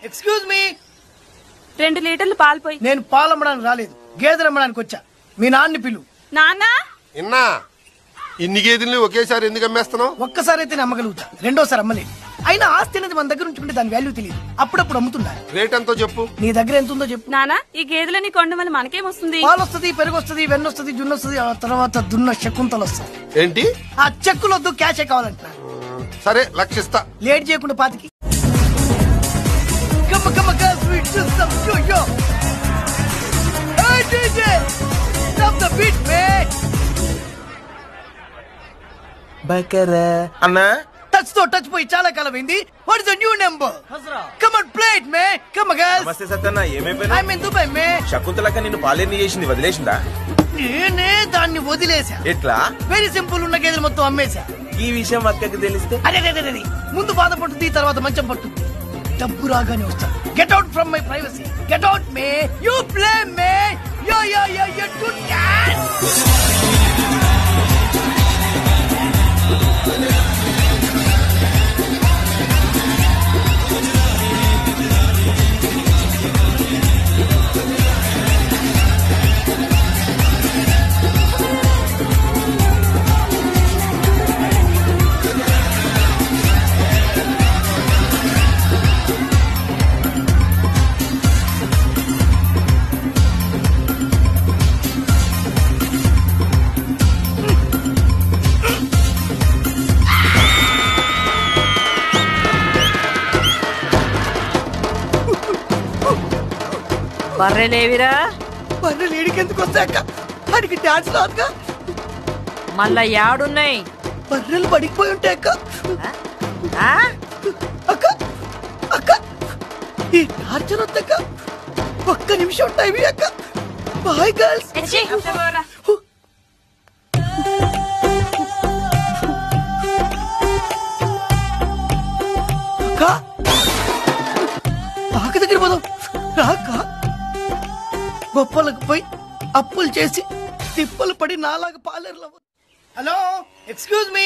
Excuse me. 2 లీటర్లు పాలు పోయి. నేను పాలు అమ్మడానికి రాలేదు, గేదెలు అమ్మడానికి వచ్చా. మీ నాన్ని పిలు. నాన్న ఇన్నా ఇన్ని గేదెల్ని ఒకేసారి ఎందుకు అమ్మేస్తున్నావు? ఒక్కసారి అయితే నేను అమ్మగలుగుతా, రెండోసారి అమ్మలేదు. అయినా ఆస్తి అనేది మన దగ్గర ఉంచుకుంటే దాని వాల్యూ తెలియదు, అప్పుడప్పుడు అమ్ముతుండాలి. రేట్ ఎంతో చెప్పు. నీ దగ్గర ఎంత ఉందో చెప్పు. నాన్న ఈ గేదెలని కొండ వల్ల మనకేమొస్తుంది? పాలు వస్తుంది, పెరుగు వస్తుంది, వెన్న వస్తుంది, జున్ను వస్తుంది, ఆ తర్వాత దున్న శకుంతలు వస్తుంది. ఏంటి? ఆ చెక్కులు వద్దు, క్యాషే కావాలంటున్నా. సరే లక్షిస్తా. లేట్ చేయకుండా పాతికి. Come on, girls, we system, yo. Hey, DJ, stop the beat, man. బకరా అన్నా టచ్ పోయి చాలా కాలం అయింది. What is the new number? Come on, play it, man. Come on, girls. నమస్తే సత్తన్న, ఏమైపోయినా? I'm in Dubai, man. శకుంతలక్క నిన్ను పాలేర్ని చేసింది, వదిలేసిందా? నేనే దాన్ని వదిలేసా. ఎట్లా? వెరీ సింపుల్, ఉన్న గేదెలు మొత్తం అమ్మేశా. ఈ విషయం అక్కకి తెలిస్తే? అదే ముందు బాధపడుతుంది, తర్వాత మంచం పడుతుంది. డబ్బు రాగానే వస్తా. Get out from my privacy. Get out me. You play me. Yo good dance. బర్రెలేవిరా? బర్రెలు ఏడికెందుకు వస్తాయక్క? అడిగి డాన్స్ రాదుగా. మళ్ళా యాడున్నాయి? బర్రెలు పడిపోయి ఉంటాయి అక్క. అక్క ఈ టార్చర్ వద్దక్క, ఒక్క నిమిషం టైం అక్క. Bye girls. అక్క ఆక దగ్గర పోదాం రాక. గొప్పలకు పోయి అప్పులు చేసి తిప్పలు పడి నాలాగా పాలేరులో. Hello, excuse me.